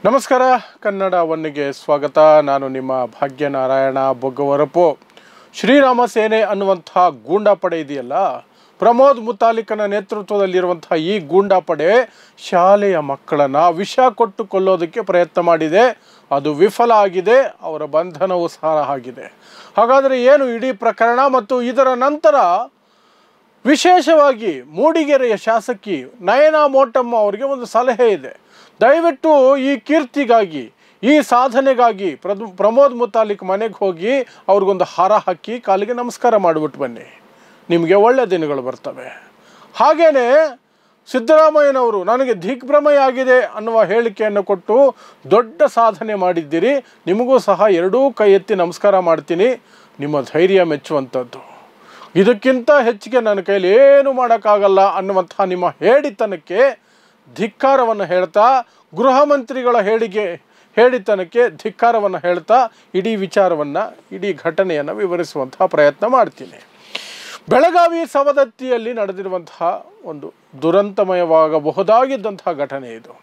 ನಮಸ್ಕಾರ ಕನ್ನಡ ಒನ್ನಿಗೆ ಸ್ವಾಗತ. ನಾನು ನಿಮ್ಮ ಭಾಗ್ಯನಾರಾಯಣ ಬೊಗ್ಗವರಪು. ಶ್ರೀರಾಮ ಸೇನೆ ಅನ್ನುವಂಥ ಗೂಂಡಾ ಪಡೆ ಇದೆಯಲ್ಲ, ಪ್ರಮೋದ್ ಮುತಾಲಿಕನ ನೇತೃತ್ವದಲ್ಲಿರುವಂಥ ಈ ಗೂಂಡಾ ಪಡೆ ಶಾಲೆಯ ಮಕ್ಕಳನ್ನು ವಿಷ ಕೊಟ್ಟು ಕೊಲ್ಲೋದಕ್ಕೆ ಪ್ರಯತ್ನ ಮಾಡಿದೆ. ಅದು ವಿಫಲ ಆಗಿದೆ. ಅವರ ಬಂಧನವೂ ಸಹ ಆಗಿದೆ. ಹಾಗಾದರೆ ಏನು ಇಡೀ ಪ್ರಕರಣ? ಮತ್ತು ಇದರ ನಂತರ ವಿಶೇಷವಾಗಿ ಮೂಡಿಗೆರೆಯ ಶಾಸಕಿ ನಯನಾ ಮೋಟಮ್ಮ ಅವರಿಗೆ ಒಂದು ಸಲಹೆ ಇದೆ. ದಯವಿಟ್ಟು ಈ ಕೀರ್ತಿಗಾಗಿ, ಈ ಸಾಧನೆಗಾಗಿ ಪ್ರಮೋದ್ ಮುತಾಲಿಕ್ ಮನೆಗೆ ಹೋಗಿ ಅವ್ರಿಗೊಂದು ಹಾರ ಹಾಕಿ ಕಾಲಿಗೆ ನಮಸ್ಕಾರ ಮಾಡಿಬಿಟ್ಟು ಬನ್ನಿ, ನಿಮಗೆ ಒಳ್ಳೆಯ ದಿನಗಳು ಬರ್ತವೆ. ಹಾಗೆಯೇ ಸಿದ್ದರಾಮಯ್ಯನವರು ನನಗೆ ದಿಗ್ಭ್ರಮೆ ಆಗಿದೆ ಅನ್ನುವ ಹೇಳಿಕೆಯನ್ನು ಕೊಟ್ಟು ದೊಡ್ಡ ಸಾಧನೆ ಮಾಡಿದ್ದೀರಿ, ನಿಮಗೂ ಸಹ ಎರಡೂ ಕೈ ಎತ್ತಿ ನಮಸ್ಕಾರ ಮಾಡ್ತೀನಿ, ನಿಮ್ಮ ಧೈರ್ಯ ಮೆಚ್ಚುವಂಥದ್ದು. ಇದಕ್ಕಿಂತ ಹೆಚ್ಚಿಗೆ ನನ್ನ ಕೈಲಿ ಏನು ಮಾಡೋಕ್ಕಾಗಲ್ಲ ಅನ್ನುವಂಥ ನಿಮ್ಮ ಹೇಳಿತನಕ್ಕೆ ಧಿಕ್ಕಾರವನ್ನು ಹೇಳ್ತಾ, ಗೃಹ ಮಂತ್ರಿಗಳ ಹೇಳಿತನಕ್ಕೆ ಧಿಕ್ಕಾರವನ್ನು ಹೇಳ್ತಾ ಇಡೀ ವಿಚಾರವನ್ನು, ಇಡೀ ಘಟನೆಯನ್ನು ವಿವರಿಸುವಂತಹ ಪ್ರಯತ್ನ ಮಾಡ್ತೀನಿ. ಬೆಳಗಾವಿ ಸವದತ್ತಿಯಲ್ಲಿ ನಡೆದಿರುವಂತಹ ಒಂದು ದುರಂತಮಯವಾಗಬಹುದಾಗಿದ್ದಂತಹ ಘಟನೆ ಇದು.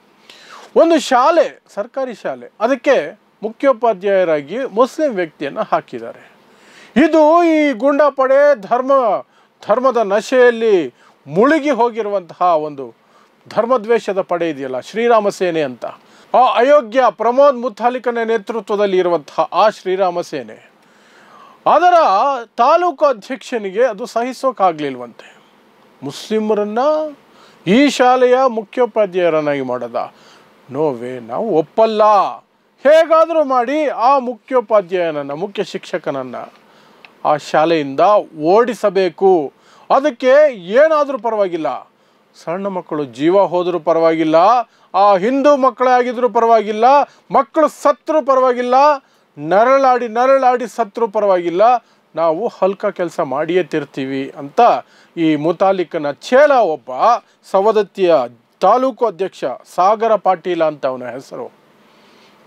ಒಂದು ಶಾಲೆ, ಸರ್ಕಾರಿ ಶಾಲೆ, ಅದಕ್ಕೆ ಮುಖ್ಯೋಪಾಧ್ಯಾಯರಾಗಿ ಮುಸ್ಲಿಂ ವ್ಯಕ್ತಿಯನ್ನು ಹಾಕಿದ್ದಾರೆ. ಇದು ಈ ಗೂಂಡಾ ಪಡೆ ಧರ್ಮದ ನಶೆಯಲ್ಲಿ ಮುಳುಗಿ ಹೋಗಿರುವಂತಹ ಒಂದು ಧರ್ಮದ್ವೇಷದ ಪಡೆ ಇದೆಯಲ್ಲ, ಶ್ರೀರಾಮ ಸೇನೆ ಅಂತ. ಆ ಅಯೋಗ್ಯ ಪ್ರಮೋದ್ ಮುತಾಲಿಕನ ನೇತೃತ್ವದಲ್ಲಿ ಇರುವಂತಹ ಆ ಶ್ರೀರಾಮ ಸೇನೆ, ಅದರ ತಾಲೂಕು ಅಧ್ಯಕ್ಷನಿಗೆ ಅದು ಸಹಿಸೋಕ್ಕಾಗಲಿಲ್ವಂತೆ. ಮುಸ್ಲಿಮರನ್ನು ಈ ಶಾಲೆಯ ಮುಖ್ಯೋಪಾಧ್ಯಾಯರನ್ನಾಗಿ ಮಾಡೋದ? ನೋವೇ, ನಾವು ಒಪ್ಪಲ್ಲ. ಹೇಗಾದರೂ ಮಾಡಿ ಆ ಮುಖ್ಯೋಪಾಧ್ಯಾಯನನ್ನು, ಮುಖ್ಯ ಶಿಕ್ಷಕನನ್ನು ಆ ಶಾಲೆಯಿಂದ ಓಡಿಸಬೇಕು. ಅದಕ್ಕೆ ಏನಾದರೂ ಪರವಾಗಿಲ್ಲ, ಸಣ್ಣ ಮಕ್ಕಳು ಜೀವ ಹೋದರೂ ಪರವಾಗಿಲ್ಲ, ಆ ಹಿಂದೂ ಮಕ್ಕಳೇ ಆಗಿದ್ರೂ ಪರವಾಗಿಲ್ಲ, ಮಕ್ಕಳು ಸತ್ತರೂ ಪರವಾಗಿಲ್ಲ, ನರಳಾಡಿ ಸತ್ತರೂ ಪರವಾಗಿಲ್ಲ, ನಾವು ಹಲ್ಕ ಕೆಲಸ ಮಾಡಿಯೇ ತಿರ್ತೀವಿ ಅಂತ ಈ ಮುತಾಲಿಕನ ಚೇಲ ಒಬ್ಬ ಸವದತ್ತಿಯ ತಾಲೂಕು ಅಧ್ಯಕ್ಷ ಸಾಗರ ಪಾಟೀಲ ಅಂತ ಅವನ ಹೆಸರು,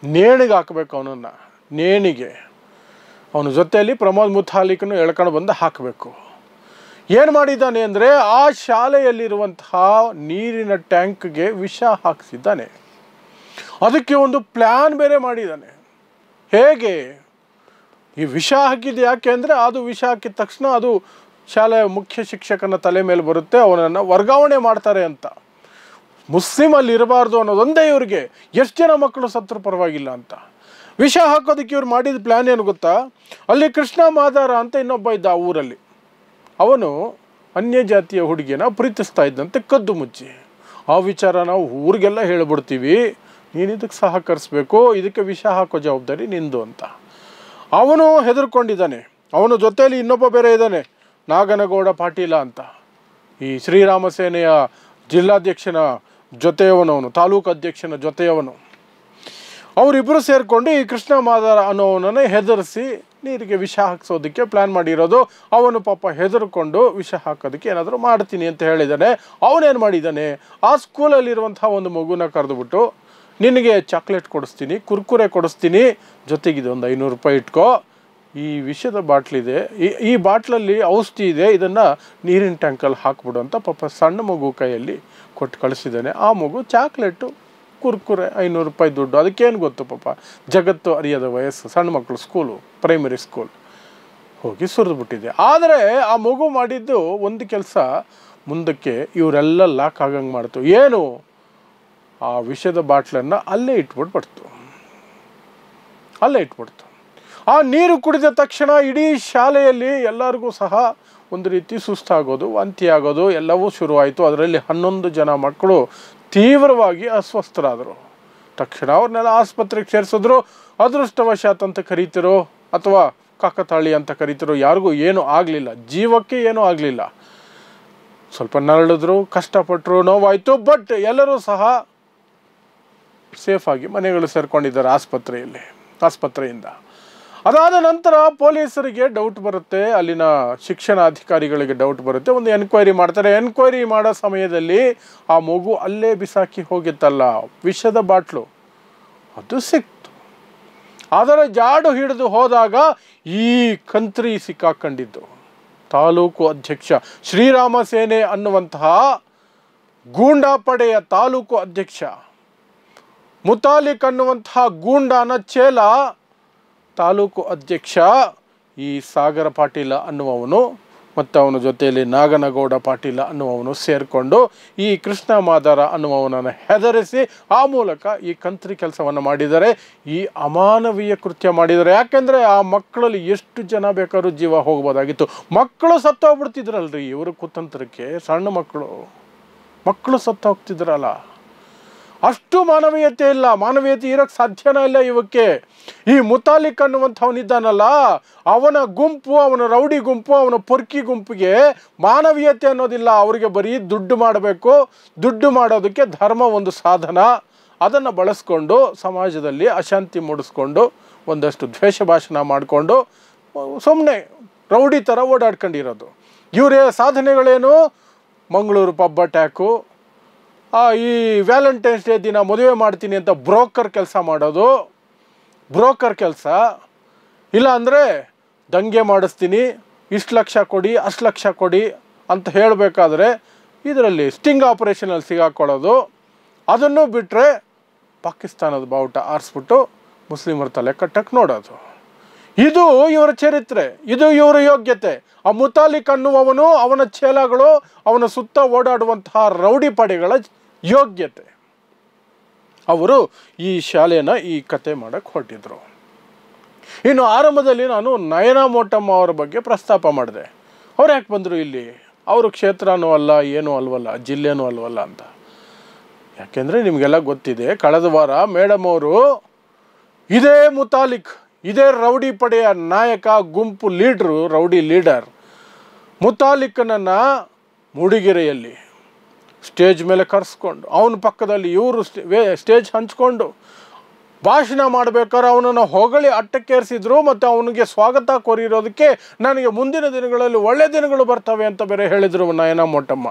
ನೇಣಿಗೆ ಹಾಕಬೇಕು ಅವನನ್ನು, ನೇಣಿಗೆ. ಅವನ ಜೊತೆಯಲ್ಲಿ ಪ್ರಮೋದ್ ಮುತಾಲಿಕನು ಎಳ್ಕೊಂಡು ಬಂದು ಹಾಕಬೇಕು. ಏನು ಮಾಡಿದ್ದಾನೆ ಅಂದರೆ, ಆ ಶಾಲೆಯಲ್ಲಿರುವಂತಹ ನೀರಿನ ಟ್ಯಾಂಕ್ಗೆ ವಿಷ ಹಾಕಿಸಿದ್ದಾನೆ. ಅದಕ್ಕೆ ಒಂದು ಪ್ಲ್ಯಾನ್ ಬೇರೆ ಮಾಡಿದ್ದಾನೆ. ಹೇಗೆ ಈ ವಿಷ ಹಾಕಿದ್ದು? ಯಾಕೆ ಅಂದರೆ, ಅದು ವಿಷ ಹಾಕಿದ ತಕ್ಷಣ ಅದು ಶಾಲೆಯ ಮುಖ್ಯ ಶಿಕ್ಷಕನ ತಲೆ ಮೇಲೆ ಬರುತ್ತೆ, ಅವನನ್ನು ವರ್ಗಾವಣೆ ಮಾಡ್ತಾರೆ ಅಂತ. ಮುಸ್ಲಿಮಲ್ಲಿ ಇರಬಾರ್ದು ಅನ್ನೋದೊಂದೇ ಇವ್ರಿಗೆ. ಎಷ್ಟು ಜನ ಮಕ್ಕಳು ಸತ್ರು ಪರವಾಗಿಲ್ಲ ಅಂತ ವಿಷ ಹಾಕೋದಕ್ಕೆ ಇವ್ರು ಮಾಡಿದ ಪ್ಲ್ಯಾನ್ ಏನು ಗೊತ್ತಾ? ಅಲ್ಲಿ ಕೃಷ್ಣ ಮಾದಾರ ಅಂತ ಇನ್ನೊಬ್ಬ ಇದ್ದ ಆ ಊರಲ್ಲಿ. ಅವನು ಅನ್ಯ ಜಾತಿಯ ಹುಡುಗಿಯನ್ನು ಪ್ರೀತಿಸ್ತಾ ಇದ್ದಂತೆ ಕದ್ದು ಮುಚ್ಚಿ. ಆ ವಿಚಾರ ನಾವು ಊರಿಗೆಲ್ಲ ಹೇಳಿಬಿಡ್ತೀವಿ, ನೀನು ಇದಕ್ಕೆ ಸಹಕರಿಸ್ಬೇಕು, ಇದಕ್ಕೆ ವಿಷ ಹಾಕೋ ಜವಾಬ್ದಾರಿ ನಿಂದು ಅಂತ. ಅವನು ಹೆದರ್ಕೊಂಡಿದ್ದಾನೆ. ಅವನ ಜೊತೆಯಲ್ಲಿ ಇನ್ನೊಬ್ಬ ಬೇರೆ ಇದ್ದಾನೆ, ನಾಗನಗೌಡ ಪಾಟೀಲ ಅಂತ, ಈ ಶ್ರೀರಾಮ ಸೇನೆಯ ಜಿಲ್ಲಾಧ್ಯಕ್ಷನ ಜೊತೆಯವನು, ಅವನು ತಾಲೂಕು ಅಧ್ಯಕ್ಷನ ಜೊತೆಯವನು. ಅವರಿಬ್ಬರು ಸೇರಿಕೊಂಡು ಈ ಕೃಷ್ಣ ಮಾದಾರ ಅನ್ನೋವನನ್ನು ಹೆದರಿಸಿ ನೀರಿಗೆ ವಿಷ ಹಾಕಿಸೋದಕ್ಕೆ ಪ್ಲ್ಯಾನ್ ಮಾಡಿರೋದು. ಅವನು ಪಾಪ ಹೆದರ್ಕೊಂಡು ವಿಷ ಹಾಕೋದಕ್ಕೆ ಏನಾದರೂ ಮಾಡ್ತೀನಿ ಅಂತ ಹೇಳಿದ್ದಾನೆ. ಅವನೇನು ಮಾಡಿದ್ದಾನೆ, ಆ ಸ್ಕೂಲಲ್ಲಿರುವಂಥ ಒಂದು ಮಗುನ ಕರೆದುಬಿಟ್ಟು, ನಿನಗೆ ಚಾಕ್ಲೇಟ್ ಕೊಡಿಸ್ತೀನಿ, ಕುರ್ಕುರೆ ಕೊಡಿಸ್ತೀನಿ, ಜೊತೆಗಿದೆ ಒಂದು 500 ರೂಪಾಯಿ ಇಟ್ಕೋ, ಈ ವಿಷದ ಬಾಟ್ಲಿದೆ, ಈ ಬಾಟ್ಲಲ್ಲಿ ಔಷಧಿ ಇದೆ, ಇದನ್ನು ನೀರಿನ ಟ್ಯಾಂಕಲ್ಲಿ ಹಾಕ್ಬಿಡು ಅಂತ ಪಾಪ ಸಣ್ಣ ಮಗು ಕೈಯಲ್ಲಿ ಕೊಟ್ಟು ಕಳಿಸಿದ್ದಾನೆ. ಆ ಮಗು ಚಾಕ್ಲೇಟು, ಕುರ್ಕುರೆ, 500 ರೂಪಾಯಿ ದುಡ್ಡು, ಅದಕ್ಕೇನು ಗೊತ್ತು ಪಾಪ, ಜಗತ್ತು ಅರಿಯದ ವಯಸ್ಸು, ಸಣ್ಣ ಮಕ್ಕಳು ಸ್ಕೂಲು, ಪ್ರೈಮರಿ ಸ್ಕೂಲ್, ಹೋಗಿ ಸುರಿದ್ಬಿಟ್ಟಿದೆ. ಆದರೆ ಆ ಮಗು ಮಾಡಿದ್ದು ಒಂದು ಕೆಲಸ ಮುಂದಕ್ಕೆ ಇವರೆಲ್ಲ ಲಾಕ್ ಆಗಂಗೆ ಮಾಡ್ತು. ಏನು, ಆ ವಿಷದ ಬಾಟ್ಲನ್ನು ಅಲ್ಲೇ ಇಟ್ಬಿಟ್ಟು ಆ ನೀರು ಕುಡಿದ ತಕ್ಷಣ ಇಡೀ ಶಾಲೆಯಲ್ಲಿ ಎಲ್ಲರಿಗೂ ಸಹ ಒಂದು ರೀತಿ ಸುಸ್ತಾಗೋದು, ವಾಂತಿ ಆಗೋದು ಎಲ್ಲವೂ ಶುರುವಾಯಿತು. ಅದರಲ್ಲಿ 11 ಜನ ಮಕ್ಕಳು ತೀವ್ರವಾಗಿ ಅಸ್ವಸ್ಥರಾದರು. ತಕ್ಷಣ ಅವ್ರನ್ನೆಲ್ಲ ಆಸ್ಪತ್ರೆಗೆ ಸೇರಿಸಿದ್ರು. ಅದೃಷ್ಟವಶಾತ್ ಅಂತ ಕರೀತಿರೋ ಅಥವಾ ಕಾಕತಾಳಿ ಅಂತ ಕರೀತಿರೋ, ಯಾರಿಗೂ ಏನೂ ಆಗಲಿಲ್ಲ, ಜೀವಕ್ಕೆ ಏನೂ ಆಗಲಿಲ್ಲ. ಸ್ವಲ್ಪ ನರಳಿದ್ರು, ಕಷ್ಟಪಟ್ಟರು, ನೋವಾಯಿತು, ಬಟ್ ಎಲ್ಲರೂ ಸಹ ಸೇಫಾಗಿ ಮನೆಗಳು ಸೇರ್ಕೊಂಡಿದ್ದಾರೆ ಆಸ್ಪತ್ರೆಯಿಂದ. ಅದಾದ ನಂತರ ಪೊಲೀಸರಿಗೆ ಡೌಟ್ ಬರುತ್ತೆ, ಅಲ್ಲಿನ ಶಿಕ್ಷಣಾಧಿಕಾರಿಗಳಿಗೆ ಡೌಟ್ ಬರುತ್ತೆ, ಒಂದು ಎನ್ಕ್ವೈರಿ ಮಾಡ್ತಾರೆ. ಎನ್ಕ್ವೈರಿ ಮಾಡೋ ಸಮಯದಲ್ಲಿ ಆ ಮಗು ಅಲ್ಲೇ ಬಿಸಾಕಿ ಹೋಗಿತ್ತಲ್ಲ ವಿಷದ ಬಾಟ್ಲು, ಅದು ಸಿಕ್ತು. ಅದರ ಜಾಡು ಹಿಡಿದು ಹೋದಾಗ ಈ ಕಂತ್ರಿ ಸಿಕ್ಕಾಕೊಂಡಿದ್ದು ತಾಲೂಕು ಅಧ್ಯಕ್ಷ, ಶ್ರೀರಾಮ ಸೇನೆ ಅನ್ನುವಂತಹ ಗೂಂಡಾ ಪಡೆಯ ತಾಲೂಕು ಅಧ್ಯಕ್ಷ. ಮುತಾಲಿಕ್ ಅನ್ನುವಂತಹ ಗೂಂಡಾನ ಚೇಲ ತಾಲೂಕು ಅಧ್ಯಕ್ಷ ಈ ಸಾಗರ ಪಾಟೀಲ ಅನ್ನುವವನು ಮತ್ತು ಅವನ ಜೊತೆಯಲ್ಲಿ ನಾಗನಗೌಡ ಪಾಟೀಲ ಅನ್ನುವವನು ಸೇರಿಕೊಂಡು ಈ ಕೃಷ್ಣ ಮಾದಾರ ಅನ್ನುವವನನ್ನು ಹೆದರಿಸಿ ಆ ಮೂಲಕ ಈ ಕಂತ್ರಿ ಕೆಲಸವನ್ನು ಮಾಡಿದ್ದಾರೆ. ಈ ಅಮಾನವೀಯ ಕೃತ್ಯ ಮಾಡಿದ್ದಾರೆ. ಯಾಕೆಂದರೆ ಆ ಮಕ್ಕಳಲ್ಲಿ ಎಷ್ಟು ಜನ ಬೇಕಾದ್ರೂ ಜೀವ ಹೋಗ್ಬೋದಾಗಿತ್ತು. ಮಕ್ಕಳು ಸತ್ತೋಗ್ಬಿಡ್ತಿದ್ರಲ್ರಿ ಇವರು ಕುತಂತ್ರಕ್ಕೆ. ಸಣ್ಣ ಮಕ್ಕಳು ಸತ್ತೋಗ್ತಿದ್ರಲ್ಲ. ಅಷ್ಟು ಮಾನವೀಯತೆ ಇಲ್ಲ. ಮಾನವೀಯತೆ ಇರೋಕ್ಕೆ ಸಾಧ್ಯನೇ ಇಲ್ಲ ಇವಕ್ಕೆ. ಈ ಮುತಾಲಿಕ್ ಅನ್ನುವಂಥವನಿದ್ದಾನಲ್ಲ, ಅವನ ಗುಂಪು, ಅವನ ರೌಡಿ ಗುಂಪು, ಅವನ ಪೊರ್ಕಿ ಗುಂಪಿಗೆ ಮಾನವೀಯತೆ ಅನ್ನೋದಿಲ್ಲ. ಅವರಿಗೆ ಬರೀ ದುಡ್ಡು ಮಾಡಬೇಕು. ದುಡ್ಡು ಮಾಡೋದಕ್ಕೆ ಧರ್ಮ ಒಂದು ಸಾಧನ. ಅದನ್ನು ಬಳಸ್ಕೊಂಡು ಸಮಾಜದಲ್ಲಿ ಅಶಾಂತಿ ಮೂಡಿಸ್ಕೊಂಡು ಒಂದಷ್ಟು ದ್ವೇಷ ಭಾಷಣ ಮಾಡಿಕೊಂಡು ಸುಮ್ಮನೆ ರೌಡಿ ಥರ ಓಡಾಡ್ಕೊಂಡಿರೋದು. ಇವರೇ ಸಾಧನೆಗಳೇನು? ಮಂಗಳೂರು ಪಬ್ ಅಟ್ಯಾಕು, ಈ ವ್ಯಾಲೆಂಟೈನ್ಸ್ ಡೇ ದಿನ ಮದುವೆ ಮಾಡ್ತೀನಿ ಅಂತ ಬ್ರೋಕರ್ ಕೆಲಸ ಮಾಡೋದು, ಬ್ರೋಕರ್ ಕೆಲಸ. ಇಲ್ಲ ಅಂದರೆ ದಂಗೆ ಮಾಡಿಸ್ತೀನಿ, ಇಷ್ಟು ಲಕ್ಷ ಕೊಡಿ, ಅಷ್ಟು ಲಕ್ಷ ಕೊಡಿ ಅಂತ ಹೇಳಬೇಕಾದ್ರೆ ಇದರಲ್ಲಿ ಸ್ಟಿಂಗ್ ಆಪರೇಷನಲ್ಲಿ ಸಿಗಾಕೊಳ್ಳೋದು. ಅದನ್ನು ಬಿಟ್ಟರೆ ಪಾಕಿಸ್ತಾನದ ಬಾವುಟ ಆರಿಸ್ಬಿಟ್ಟು ಮುಸ್ಲಿಮರ ತಲೆ ಕಟ್ಟಕ್ಕೆ ನೋಡೋದು. ಇದು ಇವರ ಚರಿತ್ರೆ, ಇದು ಇವರ ಯೋಗ್ಯತೆ. ಆ ಮುತಾಲಿಕ್ ಅನ್ನುವವನು, ಅವನ ಚೇಲಗಳು, ಅವನ ಸುತ್ತ ಓಡಾಡುವಂತಹ ರೌಡಿ ಪಡೆಗಳ ಯೋಗ್ಯತೆ. ಅವರು ಈ ಶಾಲೆಯನ್ನು ಈ ಕತೆ ಮಾಡೋಕ್ಕೆ ಹೊರಟಿದ್ರು. ಇನ್ನು ಆರಂಭದಲ್ಲಿ ನಾನು ನಯನಾ ಮೋಟಮ್ಮ ಅವರ ಬಗ್ಗೆ ಪ್ರಸ್ತಾಪ ಮಾಡಿದೆ. ಅವ್ರು ಯಾಕೆ ಬಂದರು ಇಲ್ಲಿ? ಅವರು ಕ್ಷೇತ್ರನೂ ಅಲ್ಲ, ಏನೂ ಅಲ್ವಲ್ಲ, ಜಿಲ್ಲೆನೂ ಅಲ್ವಲ್ಲ ಅಂತ. ಯಾಕೆಂದರೆ ನಿಮಗೆಲ್ಲ ಗೊತ್ತಿದೆ, ಕಳೆದ ವಾರ ಮೇಡಮ್ ಅವರು ಇದೇ ಮುತಾಲಿಕ್, ಇದೇ ರೌಡಿ ಪಡೆಯ ನಾಯಕ, ಗುಂಪು ಲೀಡ್ರು, ರೌಡಿ ಲೀಡರ್ ಮುತಾಲಿಕ್ನನ್ನು ಮೂಡಿಗೆರೆಯಲ್ಲಿ ಸ್ಟೇಜ್ ಮೇಲೆ ಕರೆಸ್ಕೊಂಡು ಅವನ ಪಕ್ಕದಲ್ಲಿ ಇವರು ಸ್ಟೇಜ್ ಹಂಚ್ಕೊಂಡು ಭಾಷಣ ಮಾಡಬೇಕಾದ್ರೆ ಅವನನ್ನು ಹೊಗಳಿ ಅಟ್ಟಕ್ಕೇರಿಸಿದ್ರು. ಮತ್ತು ಅವನಿಗೆ ಸ್ವಾಗತ ಕೋರಿರೋದಕ್ಕೆ ನನಗೆ ಮುಂದಿನ ದಿನಗಳಲ್ಲಿ ಒಳ್ಳೆ ದಿನಗಳು ಬರ್ತವೆ ಅಂತ ಬೇರೆ ಹೇಳಿದರು ನಯನಾ ಮೋಟಮ್ಮ.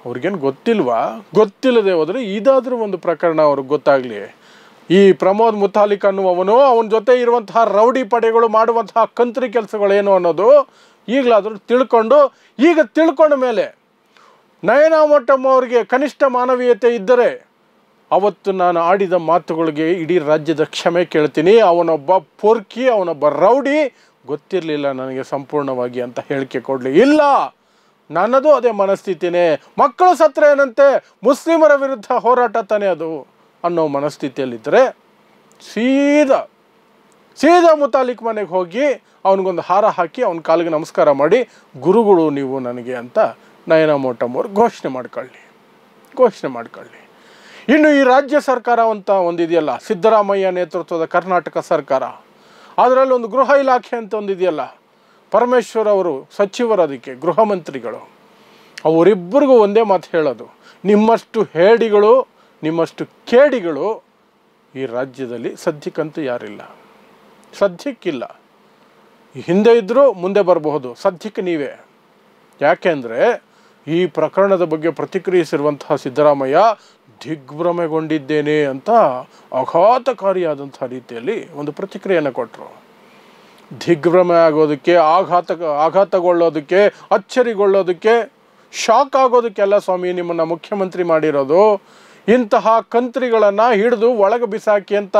ಅವ್ರಿಗೇನು ಗೊತ್ತಿಲ್ವಾ? ಗೊತ್ತಿಲ್ಲದೆ ಹೋದರೆ ಇದಾದರೂ ಒಂದು ಪ್ರಕರಣ ಅವ್ರಿಗೆ ಗೊತ್ತಾಗಲಿ. ಈ ಪ್ರಮೋದ್ ಮುತಾಲಿಕ್ ಅನ್ನುವವನು, ಅವನ ಜೊತೆ ಇರುವಂತಹ ರೌಡಿ ಪಡೆಗಳು ಮಾಡುವಂತಹ ಕಂತ್ರಿ ಕೆಲಸಗಳೇನು ಅನ್ನೋದು ಈಗಲಾದರೂ ತಿಳ್ಕೊಂಡು, ಈಗ ತಿಳ್ಕೊಂಡ ಮೇಲೆ ನಯನಾ ಮೋಟಮ್ಮ ಅವರಿಗೆ ಕನಿಷ್ಠ ಮಾನವೀಯತೆ ಇದ್ದರೆ ಅವತ್ತು ನಾನು ಆಡಿದ ಮಾತುಗಳಿಗೆ ಇಡೀ ರಾಜ್ಯದ ಕ್ಷಮೆ ಕೇಳ್ತೀನಿ. ಅವನೊಬ್ಬ ಪೊರ್ಕಿ, ಅವನೊಬ್ಬ ರೌಡಿ, ಗೊತ್ತಿರಲಿಲ್ಲ ನನಗೆ ಸಂಪೂರ್ಣವಾಗಿ ಅಂತ ಹೇಳಿಕೆ ಕೊಡಲಿ. ಇಲ್ಲ, ನನ್ನದು ಅದೇ ಮನಸ್ಥಿತಿನೇ. ಮಕ್ಕಳು ಸತ್ರ ಏನಂತೆ, ಮುಸ್ಲಿಮರ ವಿರುದ್ಧ ಹೋರಾಟ ತಾನೇ ಅದು ಅನ್ನೋ ಮನಸ್ಥಿತಿಯಲ್ಲಿದ್ದರೆ ಸೀದಾ ಮುತಾಲಿಕ್ ಮನೆಗೆ ಹೋಗಿ ಅವನಿಗೊಂದು ಹಾರ ಹಾಕಿ ಅವನ ಕಾಲಿಗೆ ನಮಸ್ಕಾರ ಮಾಡಿ, ಗುರುಗಳು ನೀವು ನನಗೆ ಅಂತ ನಯನಾ ಮೋಟಮ್ಮ ಅವರು ಘೋಷಣೆ ಮಾಡ್ಕೊಳ್ಳಿ. ಇನ್ನು ಈ ರಾಜ್ಯ ಸರ್ಕಾರ ಅಂತ ಒಂದಿದೆಯಲ್ಲ, ಸಿದ್ದರಾಮಯ್ಯ ನೇತೃತ್ವದ ಕರ್ನಾಟಕ ಸರ್ಕಾರ, ಅದರಲ್ಲಿ ಒಂದು ಗೃಹ ಇಲಾಖೆ ಅಂತ ಒಂದಿದೆಯಲ್ಲ, ಪರಮೇಶ್ವರ್ ಅವರು ಸಚಿವರು, ಅದಕ್ಕೆ ಗೃಹ ಮಂತ್ರಿಗಳು, ಅವರಿಬ್ಬರಿಗೂ ಒಂದೇ ಮಾತು ಹೇಳೋದು, ನಿಮ್ಮಷ್ಟು ಹೇಡಿಗಳು, ನಿಮ್ಮಷ್ಟು ಕೇಡಿಗಳು ಈ ರಾಜ್ಯದಲ್ಲಿ ಸದ್ಯಕ್ಕಂತೂ ಯಾರಿಲ್ಲ. ಸದ್ಯಕ್ಕಿಲ್ಲ. ಹಿಂದೆ ಇದ್ದರೂ ಮುಂದೆ ಬರಬಹುದು, ಸದ್ಯಕ್ಕೆ ನೀವೇ. ಯಾಕೆಂದರೆ ಈ ಪ್ರಕರಣದ ಬಗ್ಗೆ ಪ್ರತಿಕ್ರಿಯಿಸಿರುವಂತಹ ಸಿದ್ದರಾಮಯ್ಯ ದಿಗ್ಭ್ರಮೆಗೊಂಡಿದ್ದೇನೆ ಅಂತ ಆಘಾತಕಾರಿಯಾದಂಥ ರೀತಿಯಲ್ಲಿ ಒಂದು ಪ್ರತಿಕ್ರಿಯೆಯನ್ನು ಕೊಟ್ಟರು. ದಿಗ್ಭ್ರಮೆ ಆಗೋದಕ್ಕೆ, ಆಘಾತಗೊಳ್ಳೋದಕ್ಕೆ, ಅಚ್ಚರಿಗೊಳ್ಳೋದಕ್ಕೆ, ಶಾಕ್ ಆಗೋದಕ್ಕೆಲ್ಲ ಸ್ವಾಮಿ ನಿಮ್ಮನ್ನು ಮುಖ್ಯಮಂತ್ರಿ ಮಾಡಿರೋದು. ಇಂತಹ ಕಂತ್ರಿಗಳನ್ನು ಹಿಡಿದು ಒಳಗೆ ಬಿಸಾಕಿ ಅಂತ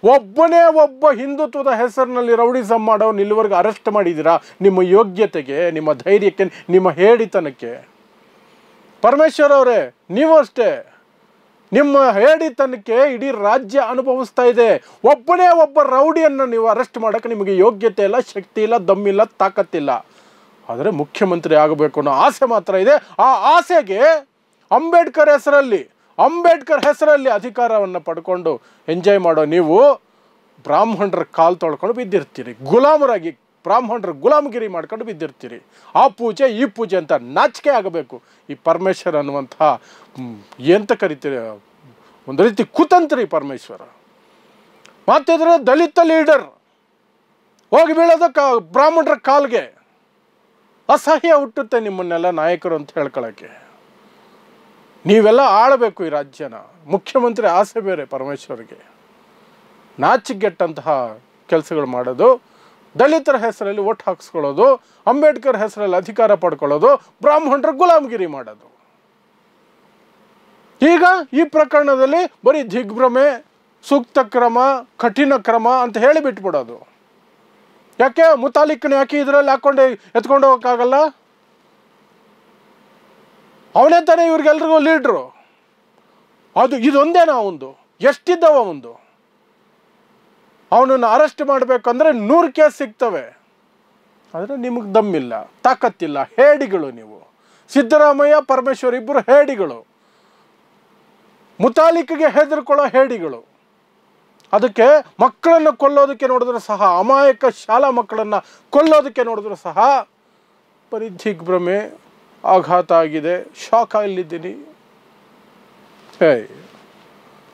ಒಬ್ಬನೇ ಒಬ್ಬ ಹಿಂದುತ್ವದ ಹೆಸರಿನಲ್ಲಿ ರೌಡಿಸಮ್ ಮಾಡೋನು ಇಲ್ಲಿವರೆಗೂ ಅರೆಸ್ಟ್ ಮಾಡಿದ್ದೀರಾ? ನಿಮ್ಮ ಯೋಗ್ಯತೆಗೆ, ನಿಮ್ಮ ಧೈರ್ಯಕ್ಕೆ, ನಿಮ್ಮ ಹೇಡಿತನಕ್ಕೆ. ಪರಮೇಶ್ವರ್ ಅವರೇ, ನೀವು ಅಷ್ಟೇ, ನಿಮ್ಮ ಹೇಡಿತನಕ್ಕೆ ಇಡೀ ರಾಜ್ಯ ಅನುಭವಿಸ್ತಾ ಇದೆ. ಒಬ್ಬನೇ ಒಬ್ಬ ರೌಡಿಯನ್ನು ನೀವು ಅರೆಸ್ಟ್ ಮಾಡೋಕ್ಕೆ ನಿಮಗೆ ಯೋಗ್ಯತೆ ಇಲ್ಲ, ಶಕ್ತಿ ಇಲ್ಲ, ದಮ್ಮಿಲ್ಲ, ತಾಕತ್ತಿಲ್ಲ. ಆದರೆ ಮುಖ್ಯಮಂತ್ರಿ ಆಗಬೇಕು ಅನ್ನೋ ಆಸೆ ಮಾತ್ರ ಇದೆ. ಆ ಆಸೆಗೆ ಅಂಬೇಡ್ಕರ್ ಹೆಸರಲ್ಲಿ ಅಧಿಕಾರವನ್ನು ಪಡ್ಕೊಂಡು ಎಂಜಾಯ್ ಮಾಡೋ ನೀವು ಬ್ರಾಹ್ಮಣರ ಕಾಲು ತೊಳ್ಕೊಂಡು ಬಿದ್ದಿರ್ತೀರಿ. ಗುಲಾಮರಾಗಿ ಬ್ರಾಹ್ಮಣರ ಗುಲಾಮಗಿರಿ ಮಾಡ್ಕೊಂಡು ಬಿದ್ದಿರ್ತೀರಿ. ಆ ಪೂಜೆ ಈ ಪೂಜೆ ಅಂತ ನಾಚಿಕೆ ಆಗಬೇಕು. ಈ ಪರಮೇಶ್ವರ್ ಅನ್ನುವಂಥ ಎಂತ ಕರಿತೀರಿ, ಒಂದು ರೀತಿ ಕುತಂತ್ರಿ ಪರಮೇಶ್ವರ. ಮತ್ತಿದ್ರೆ ದಲಿತ ಲೀಡರ್ ಹೋಗಿ ಬೀಳೋದಕ್ಕೆ ಬ್ರಾಹ್ಮಣರ ಕಾಲ್ಗೆ ಅಸಹ್ಯ ಹುಟ್ಟುತ್ತೆ ನಿಮ್ಮನ್ನೆಲ್ಲ ನಾಯಕರು ಅಂತ ಹೇಳ್ಕೊಳ್ಳೋಕ್ಕೆ. ನೀವೆಲ್ಲ ಆಳಬೇಕು ಈ ರಾಜ್ಯನ. ಮುಖ್ಯಮಂತ್ರಿ ಆಸೆ ಬೇರೆ ಪರಮೇಶ್ವರ್ಗೆ. ನಾಚಿಗೆಟ್ಟಂತಹ ಕೆಲಸಗಳು ಮಾಡೋದು, ದಲಿತರ ಹೆಸರಲ್ಲಿ ಓಟ್ ಹಾಕಿಸ್ಕೊಳ್ಳೋದು, ಅಂಬೇಡ್ಕರ್ ಹೆಸರಲ್ಲಿ ಅಧಿಕಾರ ಪಡ್ಕೊಳ್ಳೋದು, ಬ್ರಾಹ್ಮಣರ ಗುಲಾಮಗಿರಿ ಮಾಡೋದು. ಈಗ ಈ ಪ್ರಕರಣದಲ್ಲಿ ಬರೀ ದಿಗ್ಭ್ರಮೆ, ಸೂಕ್ತ ಕ್ರಮ, ಕಠಿಣ ಕ್ರಮ ಅಂತ ಹೇಳಿ ಬಿಟ್ಬಿಡೋದು. ಯಾಕೆ ಮುತಾಲಿಕ್ನ ಯಾಕೆ ಇದರಲ್ಲಿ ಹಾಕ್ಕೊಂಡು ಎತ್ಕೊಂಡು ಹೋಗೋಕ್ಕಾಗಲ್ಲ? ಅವನೇ ತಾನೇ ಇವ್ರಿಗೆಲ್ರಿಗೂ ಲೀಡ್ರು. ಅದು ಇದೊಂದೇನಾ ಒಂದು? ಎಷ್ಟಿದ್ದಾವ ಒಂದು? ಅವನನ್ನು ಅರೆಸ್ಟ್ ಮಾಡಬೇಕಂದ್ರೆ 100 ಕೇಸ್ ಸಿಗ್ತವೆ. ಆದರೆ ನಿಮಗೆ ದಮ್ಮಿಲ್ಲ, ತಾಕತ್ತಿಲ್ಲ, ಹೇಡಿಗಳು ನೀವು. ಸಿದ್ದರಾಮಯ್ಯ, ಪರಮೇಶ್ವರ್ ಇಬ್ಬರು ಹೇಡಿಗಳು, ಮುತಾಲಿಕ್ಗೆ ಹೆದರ್ಕೊಳ್ಳೋ ಹೇಡಿಗಳು. ಅದಕ್ಕೆ ಮಕ್ಕಳನ್ನು ಕೊಲ್ಲೋದಕ್ಕೆ ನೋಡಿದ್ರು ಸಹ, ಅಮಾಯಕ ಶಾಲಾ ಮಕ್ಕಳನ್ನು ಕೊಲ್ಲೋದಕ್ಕೆ ನೋಡಿದ್ರು ಸಹ ಬರೀ ದಿಗ್ಭ್ರಮೆ, ಆಘಾತ ಆಗಿದೆ, ಶಾಕ್ ಅಲ್ಲಿದ್ದೀನಿ.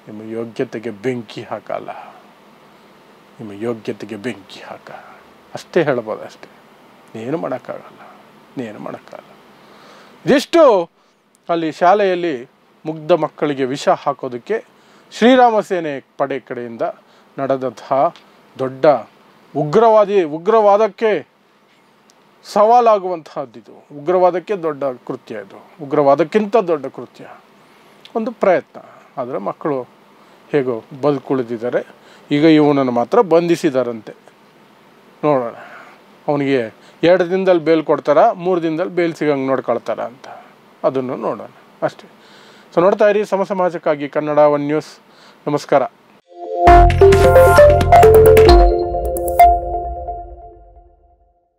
ನಿಮ್ಮ ಯೋಗ್ಯತೆಗೆ ಬೆಂಕಿ ಹಾಕಲ್ಲ, ನಿಮ್ಮ ಯೋಗ್ಯತೆಗೆ ಬೆಂಕಿ ಹಾಕ, ಅಷ್ಟೇ ಹೇಳ್ಬೋದು. ಅಷ್ಟೇ, ಏನು ಮಾಡೋಕ್ಕಾಗಲ್ಲ. ಇದಿಷ್ಟು ಅಲ್ಲಿ ಶಾಲೆಯಲ್ಲಿ ಮುಗ್ಧ ಮಕ್ಕಳಿಗೆ ವಿಷ ಹಾಕೋದಕ್ಕೆ ಶ್ರೀರಾಮ ಸೇನೆ ಪಡೆ ಕಡೆಯಿಂದ ನಡೆದಂತಹ ದೊಡ್ಡ ಉಗ್ರವಾದಕ್ಕೆ ಸವಾಲಾಗುವಂತಹದ್ದಿದು. ಉಗ್ರವಾದಕ್ಕೆ ದೊಡ್ಡ ಕೃತ್ಯ ಇದು, ಉಗ್ರವಾದಕ್ಕಿಂತ ದೊಡ್ಡ ಕೃತ್ಯ, ಒಂದು ಪ್ರಯತ್ನ. ಆದರೆ ಮಕ್ಕಳು ಹೇಗೋ ಬದುಕುಳಿದಿದ್ದಾರೆ. ಈಗ ಇವನನ್ನು ಮಾತ್ರ ಬಂಧಿಸಿದಾರಂತೆ. ನೋಡೋಣ, ಅವನಿಗೆ 2 ದಿನದಲ್ಲಿ ಬೇಲ್ ಕೊಡ್ತಾರಾ, 3 ದಿನದಲ್ಲಿ ಬೇಲ್ ಸಿಗಂಗೆ ನೋಡ್ಕೊಳ್ತಾರ ಅಂತ, ಅದನ್ನು ನೋಡೋಣ ಅಷ್ಟೇ. ಸೊ ನೋಡ್ತಾ ಇರಿ ಸಮಾಜಕ್ಕಾಗಿ ಕನ್ನಡ 1 ನ್ಯೂಸ್. ನಮಸ್ಕಾರ.